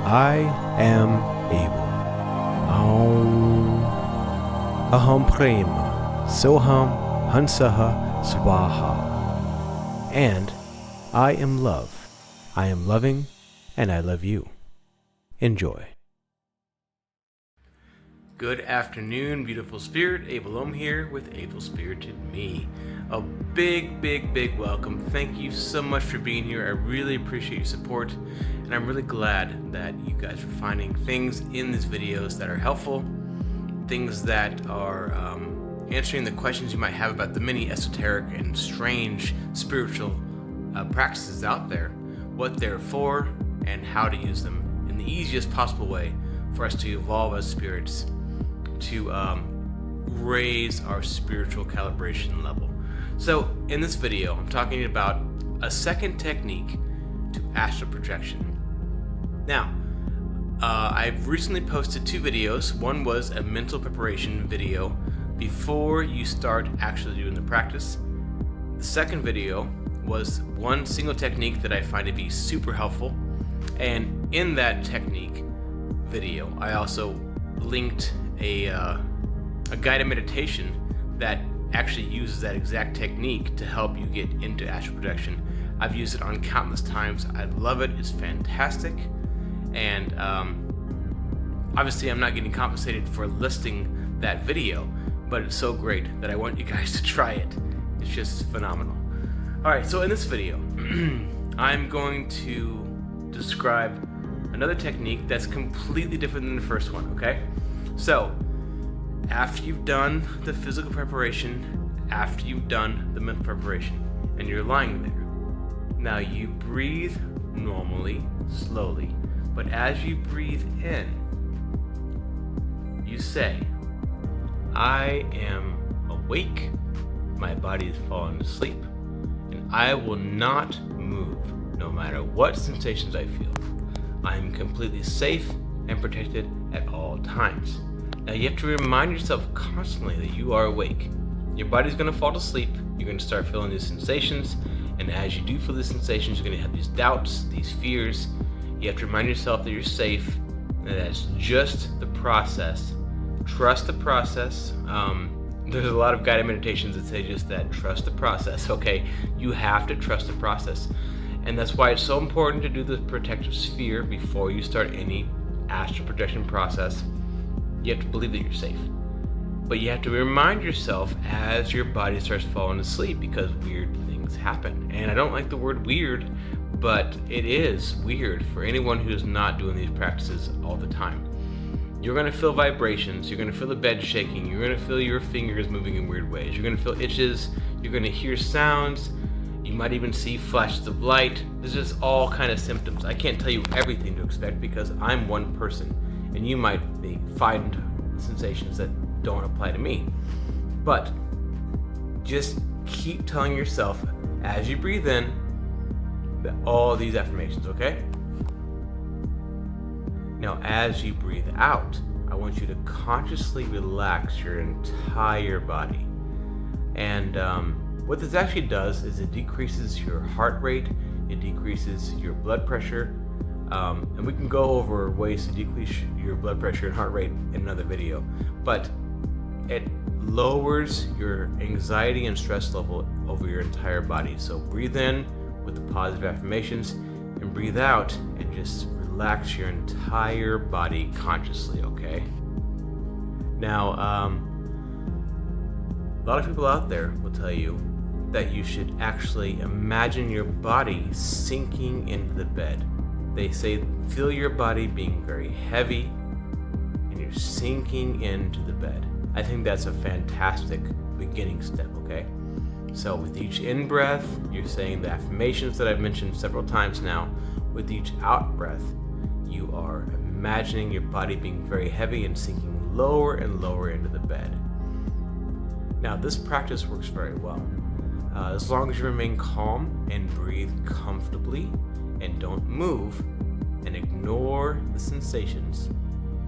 I am able. Aum. Aham prema. Soham Hansaha Swaha. And I am love. I am loving, and I love you. Enjoy. Good afternoon, beautiful spirit. Abel Om here with Able Spirited Me. A big welcome. Thank you so much for being here. I really appreciate your support, and I'm really glad that you guys are finding things in these videos that are helpful, things that are answering the questions you might have about the many esoteric and strange spiritual practices out there, what they're for, and how to use them in the easiest possible way for us to evolve as spirits, to raise our spiritual calibration level. So in this video, I'm talking about a second technique to astral projection. Now, I've recently posted 2 videos. One was a mental preparation video before you start actually doing the practice. The second video was one single technique that I find to be super helpful. And in that technique video, I also linked a guided meditation that actually uses that exact technique to help you get into astral projection. I've used it on countless times. I love it. It's fantastic. And obviously I'm not getting compensated for listing that video, but it's so great that I want you guys to try it. It's just phenomenal. Alright, so in this video, I'm going to describe another technique that's completely different than the first one, okay? So, after you've done the physical preparation, after you've done the mental preparation, and you're lying there, now you breathe normally, slowly, but as you breathe in, you say, I am awake, my body is falling asleep, and I will not move no matter what sensations I feel. I am completely safe and protected at all times. Now you have to remind yourself constantly that you are awake. Your body's going to fall to sleep, you're going to start feeling these sensations, and as you do feel these sensations, you're going to have these doubts, these fears. You have to remind yourself that you're safe, and that's just the process. Trust the process. There's a lot of guided meditations that say just that, trust the process, okay? You have to trust the process. And that's why it's so important to do the protective sphere before you start any astral projection process. You have to believe that you're safe. But you have to remind yourself as your body starts falling asleep, because weird things happen. And I don't like the word weird, but it is weird for anyone who's not doing these practices all the time. You're going to feel vibrations, you're going to feel the bed shaking, you're going to feel your fingers moving in weird ways, you're going to feel itches, you're going to hear sounds, you might even see flashes of light. This is all kind of symptoms. I can't tell you everything to expect because I'm one person, and you might find sensations that don't apply to me. But just keep telling yourself as you breathe in that all these affirmations, okay? Now as you breathe out, I want you to consciously relax your entire body. And what this actually does is it decreases your heart rate, it decreases your blood pressure, and we can go over ways to decrease your blood pressure and heart rate in another video, but it lowers your anxiety and stress level over your entire body. So breathe in with the positive affirmations and breathe out and just relax your entire body consciously, okay? Now, a lot of people out there will tell you that you should actually imagine your body sinking into the bed. They say feel your body being very heavy and you're sinking into the bed. I think that's a fantastic beginning step, okay? So with each in-breath, you're saying the affirmations that I've mentioned several times now. With each out-breath, you are imagining your body being very heavy and sinking lower and lower into the bed. Now this practice works very well. As long as you remain calm and breathe comfortably and don't move and ignore the sensations,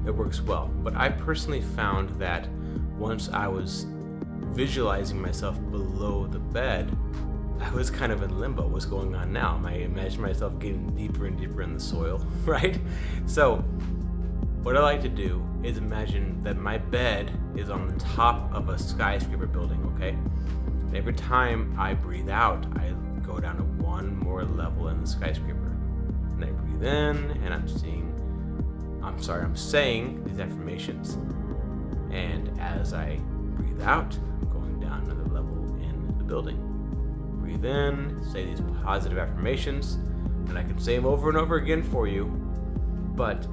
it works well. But I personally found that once I was visualizing myself below the bed, I was kind of in limbo. What's going on now? I imagine myself getting deeper and deeper in the soil, right? So what I like to do is imagine that my bed is on the top of a skyscraper building, okay? And every time I breathe out, I go down to one more level in the skyscraper. And I breathe in, and I'm saying these affirmations. And as I breathe out, I'm going down another level in the building. Breathe in, say these positive affirmations, and I can say them over and over again for you, but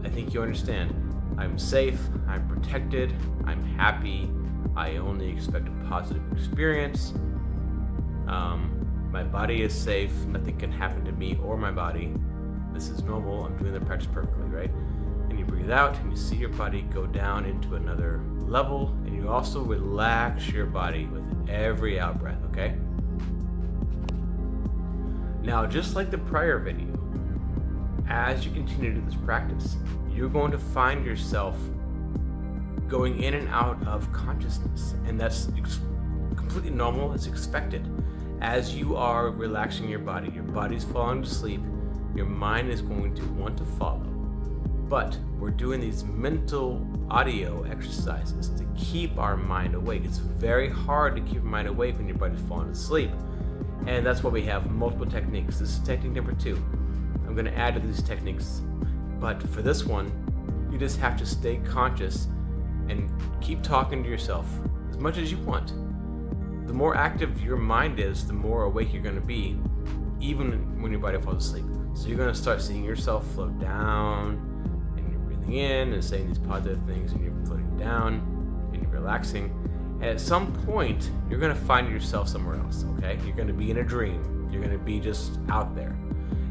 I think you understand. I'm safe, I'm protected, I'm happy, I only expect a positive experience, my body is safe, nothing can happen to me or my body, this is normal, I'm doing the practice perfectly, right? And you breathe out and you see your body go down into another level, and you also relax your body with every out breath, okay? Now, just like the prior video, as you continue to do this practice, you're going to find yourself going in and out of consciousness, and that's completely normal, it's expected. As you are relaxing your body's falling to sleep, your mind is going to want to follow. But we're doing these mental audio exercises to keep our mind awake. It's very hard to keep your mind awake when your body's falling asleep. And that's why we have multiple techniques. This is technique number 2. I'm going to add to these techniques. But for this one, you just have to stay conscious and keep talking to yourself as much as you want. The more active your mind is, the more awake you're going to be, even when your body falls asleep. So you're going to start seeing yourself float down, and you're breathing in and saying these positive things, and you're floating down, and you're relaxing. And at some point, you're going to find yourself somewhere else, okay? You're going to be in a dream. You're going to be just out there.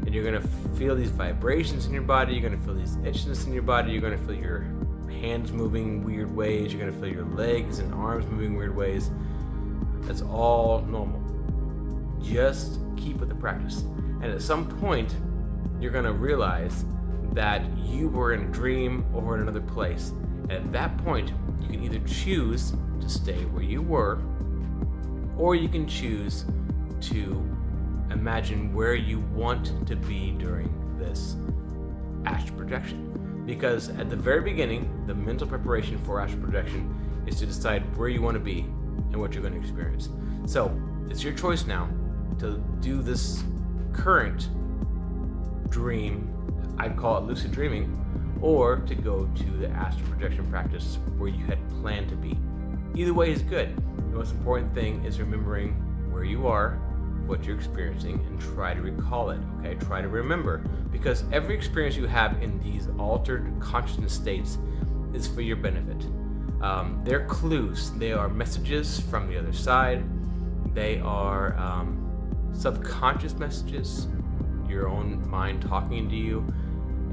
And you're going to feel these vibrations in your body. You're going to feel these itchiness in your body. You're going to feel your hands moving weird ways. You're going to feel your legs and arms moving weird ways. That's all normal. Just keep with the practice. And at some point, you're going to realize that you were in a dream or in another place. And at that point, you can either choose to stay where you were, or you can choose to imagine where you want to be during this astral projection. Because at the very beginning, the mental preparation for astral projection is to decide where you want to be and what you're going to experience. So it's your choice now to do this current dream, I'd call it lucid dreaming, or to go to the astral projection practice where you had planned to be. Either way is good. The most important thing is remembering where you are, what you're experiencing, and try to recall it, okay? Try to remember, because every experience you have in these altered consciousness states is for your benefit. They're clues. They are messages from the other side. They are subconscious messages, your own mind talking to you,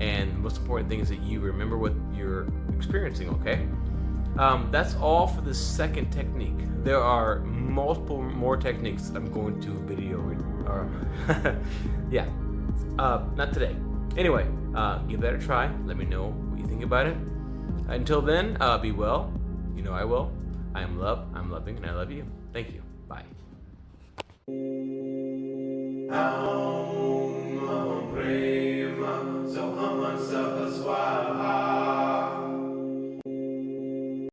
and the most important thing is that you remember what you're experiencing, okay? That's all for the second technique. There are multiple more techniques I'm going to video, not today. Anyway, give that a try. Let me know what you think about it. Until then, be well. You know I will. I am love, I'm loving, and I love you. Thank you. Bye.